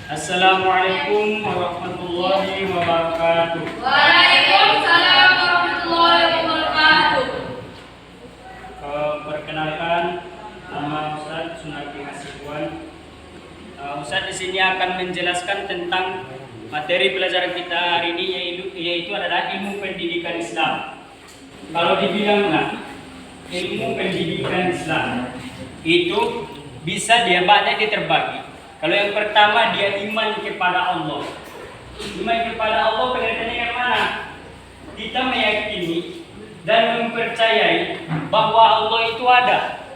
Assalamualaikum warahmatullahi wabarakatuh. Waalaikumsalam warahmatullahi wabarakatuh. Perkenalkan, nama Ustaz Sunardi Hasibuan. Ustaz di sini akan menjelaskan tentang materi pelajaran kita hari ini, yaitu adalah ilmu pendidikan Islam. Kalau dibilang ilmu pendidikan Islam itu bisa banyak terbagi. Kalau yang pertama dia iman kepada Allah. Iman kepada Allah pengertiannya yang mana? Kita meyakini dan mempercayai bahwa Allah itu ada.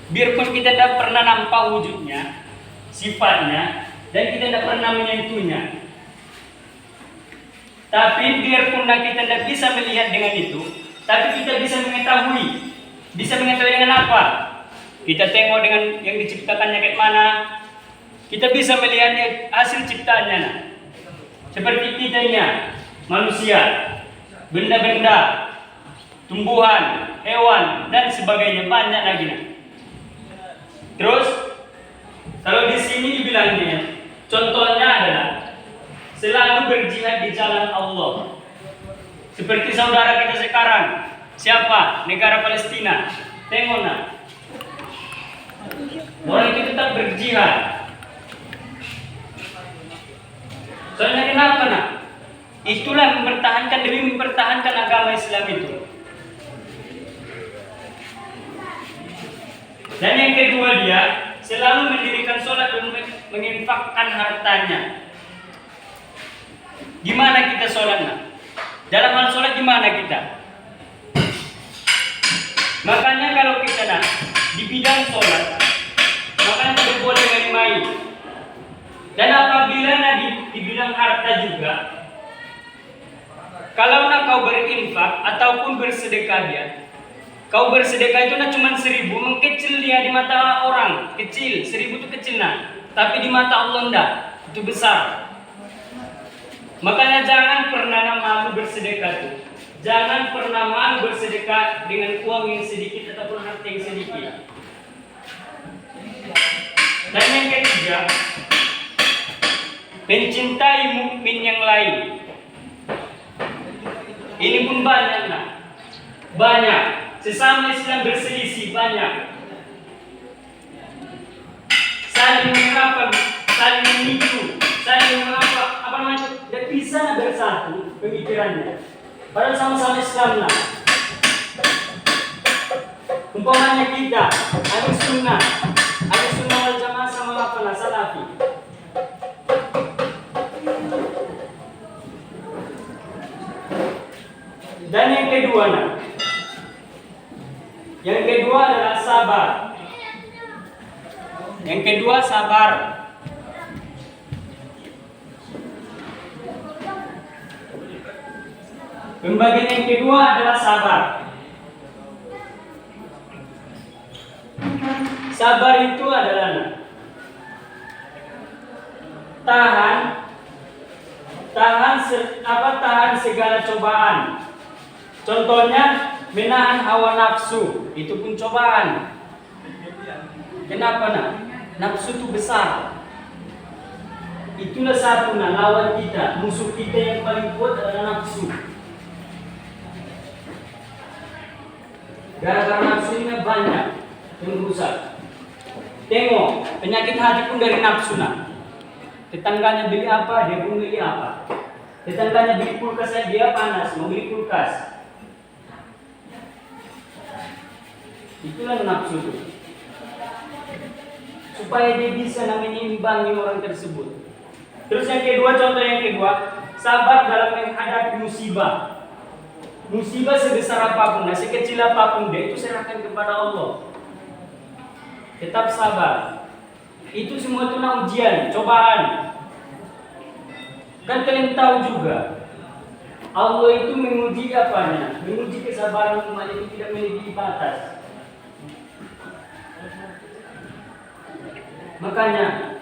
Biarpun kita tidak pernah nampak wujudnya, sifatnya, dan kita tidak pernah menyentuhnya. Tapi biarpun kita tidak bisa melihat dengan itu, tapi kita bisa mengetahui. Bisa mengetahui dengan apa? Kita tengok dengan yang diciptakannya kayak mana. Kita bisa melihat hasil ciptaannya. Seperti kitanya, manusia, benda-benda, tumbuhan, hewan, dan sebagainya, banyak lagi. Terus, kalau di sini dibilangnya, contohnya adalah selalu berjihad di jalan Allah. Seperti saudara kita sekarang, siapa? Negara Palestina. Tengok orang itu tetap berjihad. Soalnya kenapa Itulah mempertahankan demi mempertahankan agama Islam itu. Dan yang kedua dia selalu mendirikan sholat dan menginfakkan hartanya. Gimana kita sholat Dalam hal sholat gimana kita? Makanya kalau kita di bidang sholat, makanya tidak boleh main-main. Dan apabila di bidang harta juga, kalau kau berinfak ataupun bersedekah kau bersedekah itu cuma 1.000, mengkecil dia di mata orang, kecil, 1.000 itu kecil tapi di mata Allah enggak, itu besar. Makanya jangan pernah malu bersedekah tuh. Jangan pernah malu bersedekah dengan uang yang sedikit ataupun harta yang sedikit. Dan yang ketiga, mencintai mukmin yang lain. Ini pun banyak banyak. Sesama Islam berselisih banyak. Saling mengapa, saling menipu, saling mengapa, tidak bisa bersatu pemikirannya. Padahal sama-sama Islam Umpamanya kita ada sunnah wal jamaah sama salafi. Dan yang kedua adalah sabar. Yang kedua sabar. Pembagian yang kedua adalah sabar. Sabar itu adalah tahan segala cobaan. Contohnya menahan hawa nafsu, itu pun cobaan. Kenapa Nafsu itu besar. Itulah satu lawan kita, musuh kita yang paling kuat adalah nafsu. Gara-gara nafsu ini banyak yang rusak. Tengok, penyakit hati pun dari nafsu Tetangganya beli apa, dia pun beli apa. Tetangganya beli kulkas, dia panas, mau beli kulkas. Itulah nafsu itu. Supaya dia bisa menyeimbangi orang tersebut. Terus contoh yang kedua, sabar dalam menghadapi musibah. Musibah sebesar apapun, sekecil apapun dia, itu serahkan kepada Allah. Tetap sabar. Itu semua itu ujian, cobaan. Kan kalian tahu juga, Allah itu menguji menguji kesabaran umat itu tidak melebihi batas. Makanya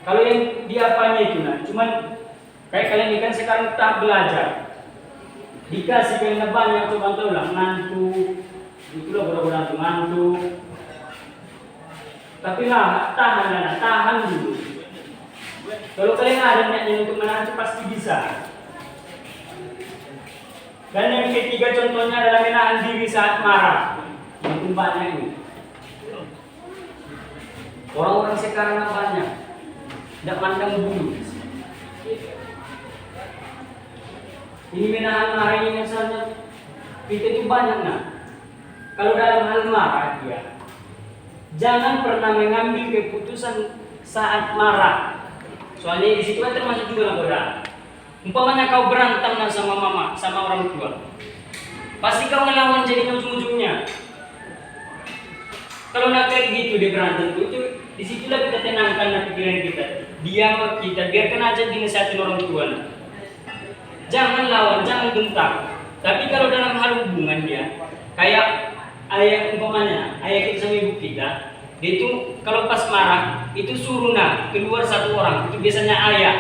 kalau yang itu cuman kayak kalian ini kan sekarang tahap belajar. Dikasih kalian banyak coba ngantuk, itulah bodoh-bodoh ngantuk. Tapi tahan dulu. Kalau kalian ada niatnya untuk menahan itu pasti bisa. Dan yang ketiga contohnya adalah menahan diri saat marah. Itu banyak ini. Orang-orang sekarang banyak tidak pandang bulu. Ini menahan marah ini misalnya kita itu banyak nah. Kalau dalam hal marah dia, jangan pernah mengambil keputusan saat marah. Soalnya di situ kan termasuk juga godaan. Umpamanya kau berantem sama mama, sama orang tua, pasti kau ngelawan jadi ujung-ujungnya. Kalau nak kayak gitu dia berantem itu, disitulah kita tenangkan pikiran kita, diam kita, biarkan aja dinasihatin orang tua. Jangan lawan, jangan bentak. Tapi kalau dalam hal hubungan dia, kayak ayah umpamanya, ayah kita sama ibu kita, dia itu kalau pas marah itu suruh keluar satu orang, itu biasanya ayah.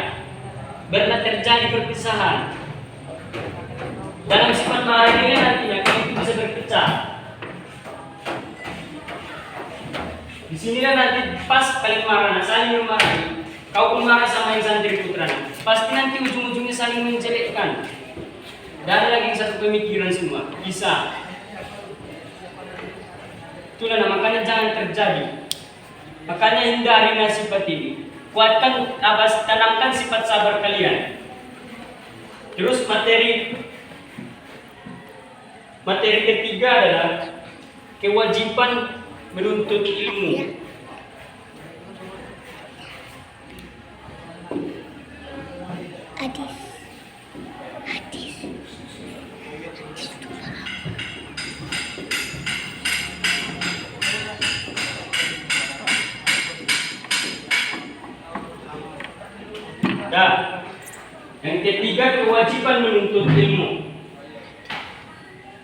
Biarlah terjadi perpisahan. Dalam sifat marah ini nantinya kau itu bisa berpecah. Di sinilah nanti pas kalian marah, saling memarahi. Kau pun marah sama yang santri putra, pasti nanti ujung-ujungnya saling menjelekkan. Dan ada lagi satu pemikiran semua, bisa. Itulah makanya jangan terjadi. Makanya hindari sifat ini. Kuatkan, tanamkan sifat sabar kalian. Terus materi ketiga adalah kewajiban menuntut ilmu. Nah, yang ketiga kewajiban menuntut ilmu.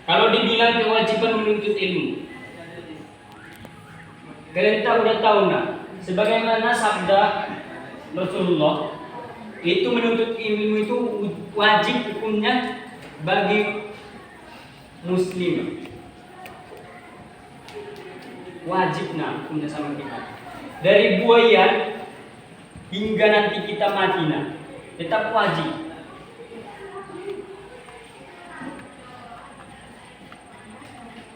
Kalau dibilang kewajiban menuntut ilmu, kalian udah tahu sebagaimana sabda Rasulullah, itu menuntut ilmu itu wajib hukumnya bagi muslim. Wajib hukumnya sama kita. Dari buayan hingga nanti kita mati tetap wajib.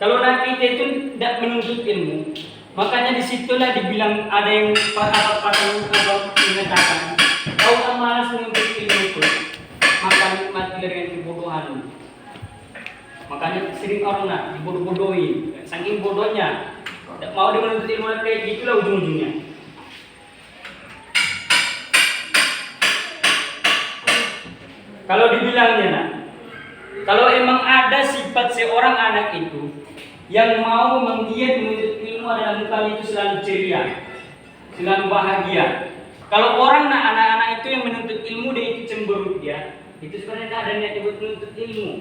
Kalau nanti kita itu tidak menuntut ilmu, makanya disitulah dibilang ada yang mengatakan, kau tak malas menuntut ilmu itu, maka nikmati dengan kebodohan. Makanya sering orang dibodoh-bodohin, saking bodohnya, tidak mau dia menuntut ilmu kayak gitulah ujung-ujungnya. Kalau dibilangnya kalau emang ada sifat seorang anak itu yang mau menggiat menuntut ilmu adalah mukanya itu selalu ceria, selalu bahagia. Kalau orang anak-anak itu yang menuntut ilmu dia itu cemberut dia, itu sebenarnya tidak ada niat buat menuntut ilmu.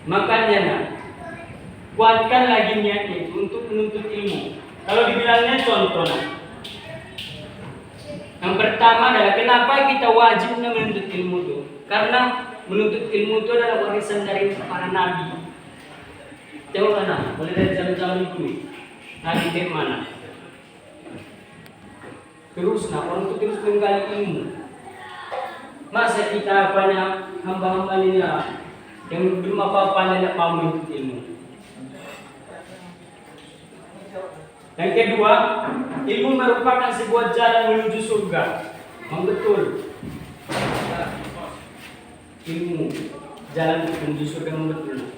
Makanya kuatkan lagi niatnya itu untuk menuntut ilmu. Kalau dibilangnya contoh yang pertama adalah kenapa kita wajib menuntut ilmu itu? Karena menuntut ilmu itu adalah warisan dari para nabi. Tengok boleh dari zaman-zaman itu. Nabi dari mana? Terus orang itu terus menggali ilmu. Masa kita banyak hamba-hamba ini yang belum apa-apa tidak mau menuntut ilmu. Yang kedua, ilmu merupakan sebuah jalan menuju surga. Betul. Ilmu jalan menuju surga betul.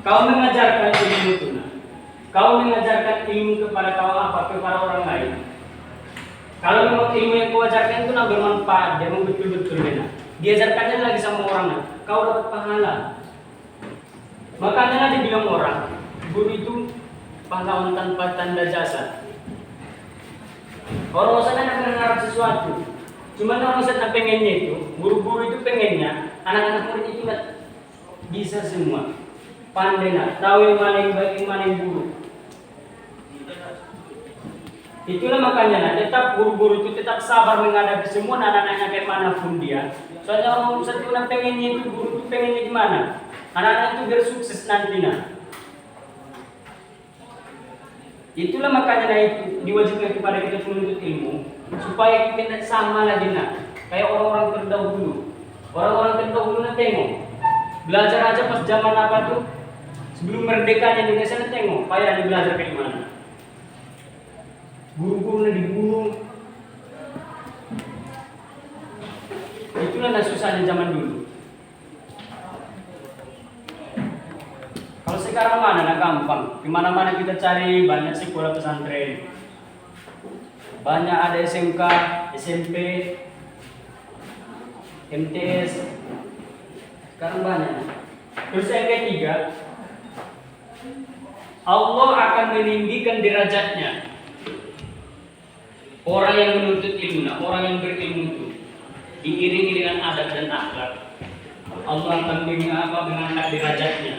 Kau mengajarkan ilmu itu, kau mengajarkan ilmu kepada kepada orang lain. Kalau memang ilmu yang kau ajarkan itu bermanfaat, dia betul-betul benar. Diajarkannya lagi sama orang, kau dapat pahala. Makanya dibilang orang, guru itu pahlawan tanpa tanda jasa. Orang Ustaz nak mengharap sesuatu, cuma orang Ustaz nak pengennya itu, guru-guru itu pengennya anak-anak murid itu nggak bisa semua, pandai tahu yang mana yang baik, yang mana yang buruk. Itulah makanya tetap guru-guru itu tetap sabar menghadapi semua anak-anaknya kayak manapun dia. Soalnya orang Ustaz itu nak pengennya itu, guru itu pengennya gimana? Anak-anak itu biar sukses nanti Itulah makanya diwajibkan kepada kita menuntut ilmu supaya kita sama lagi kayak orang-orang terdahulu. Orang-orang terdahulu tengok belajar aja pas zaman apa tuh sebelum merdekanya Indonesia tengok payah belajar kayak mana. Guru-guru dibunuh. Itulah susahnya zaman dulu. Kalau sekarang mana gampang. Dimana-mana kita cari banyak sekolah pesantren. Banyak ada SMK, SMP, MTS. Sekarang banyak. Terus yang ketiga, Allah akan meninggikan derajatnya orang yang menuntut ilmu, orang yang berilmu itu diiringi dengan adab dan akhlak. Allah akan mengangkat derajatnya.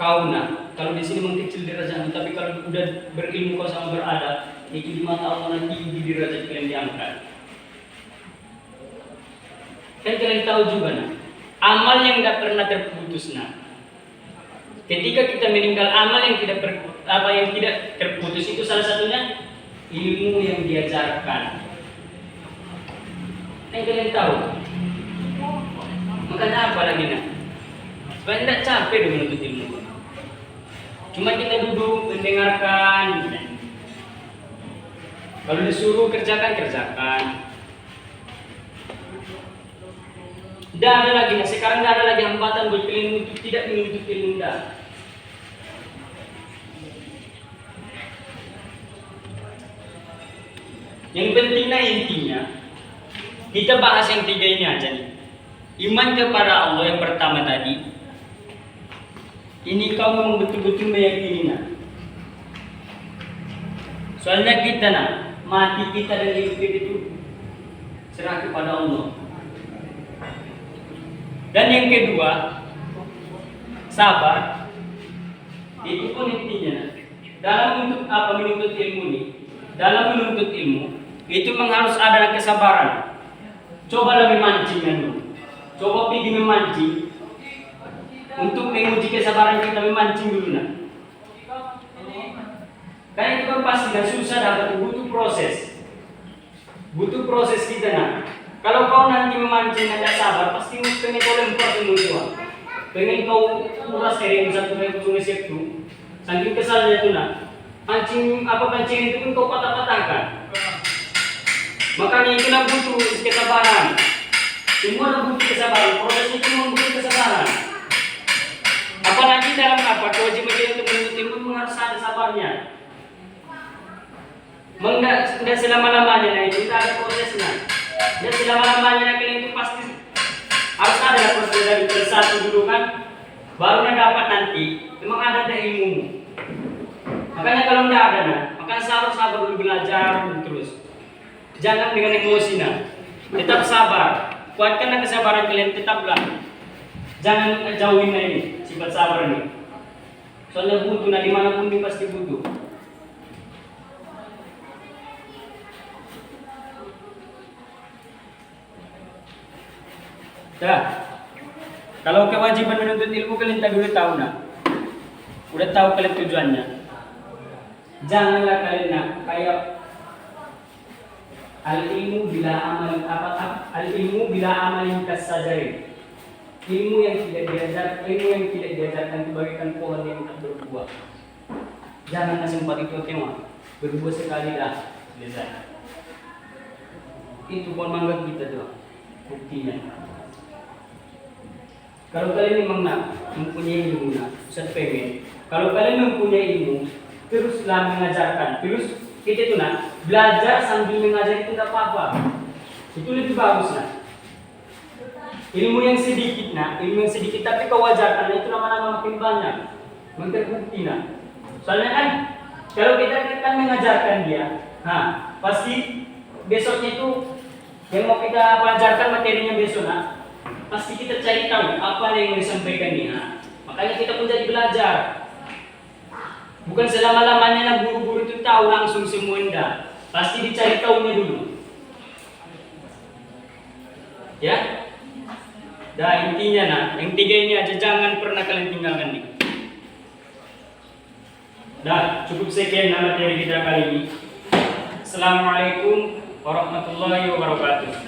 Kalau di sini mengkecil derajatnya, tapi kalau udah berilmu kau sama beradab, itu di mata Allah nanti di derajat kalian diangkat. Kan kalian tahu juga amal yang tidak pernah terputus ketika kita meninggal, amal yang tidak terputus itu salah satunya ilmu yang diajarkan. Kan kalian tahu. Makanya apa lagi supaya tidak capek dong menuntut ilmu. Cuma kita duduk mendengarkan. Kalau disuruh kerjakan. Tidak ada lagi, sekarang tidak ada lagi hambatan buat kalian untuk tidak menuntut ilmu. Yang pentingnya intinya kita bahas yang tiga ini aja nih. Iman kepada Allah yang pertama tadi. Ini kau memang betul-betul meyakininya. Soalnya kita mati kita dan hidup kita itu serah kepada Allah. Dan yang kedua, sabar. Itu pun intinya. Dalam menuntut ilmu ini, dalam menuntut ilmu itu memang harus ada kesabaran. Cobalah memancing dulu. Coba pergi memancing. Untuk menguji kesabaran kita memancing dulu Karena itu kan pasti susah dapat, butuh proses kita Kalau kau nanti memancing tidak sabar, pasti pengen kau lempar semua. Pengen kau kuras dari satu itu. Saking kesalnya itu pancing itu pun kau patah-patahkan. Makanya itulah butuh kesabaran. Semua butuh kesabaran. Proses itu membutuhkan kesabaran. Apalagi dalam kewajiban kita untuk menuntut ilmu harus ada sabarnya. Tidak selama-lamanya itu tidak ada prosesnya. Dan selama-lamanya kalian itu pasti harus ada proses dari bersatu dulu baru dapat nanti. Memang ada ilmu. Makanya kalau tidak ada makanya sabar dulu belajar terus. Jangan dengan emosi tetap sabar. Kuatkanlah kesabaran kalian, tetaplah. Jangan jauhin ini sifat sabar ini. Soalnya butuh dimanapun ini pasti butuh. Kalau kewajiban menuntut ilmu kalian tak dulu tahu udah tahu kalian tujuannya. Janganlah kalian kayak al-ilmu bila amalin kasajari. Ilmu yang tidak diajarkan itu bagaikan pohon yang tak berbuah. Jangan sempat itu berbuah sekali selesai. Itu pohon mangga kita buktinya. Kalau kalian memang mempunyai ilmu, Ustaz pengen. Kalau kalian mempunyai ilmu, teruslah mengajarkan. Terus kita itu belajar sambil mengajar itu tidak apa-apa. Itu lebih bagus Ilmu yang sedikit tapi kau ajarkan itu lama-lama makin banyak, makin terbukti Soalnya kalau kita mengajarkan dia, pasti besoknya itu yang mau kita pelajarkan materinya besok pasti kita cari tahu apa yang disampaikan dia. Makanya kita pun jadi belajar. Bukan selama-lamanya guru-guru itu tahu langsung semua enggak. Pasti dicari tahunya dulu. Ya? Intinya yang tiga ini aja jangan pernah kalian tinggalkan Dah, cukup sekian materi kita kali ini. Assalamualaikum warahmatullahi wabarakatuh.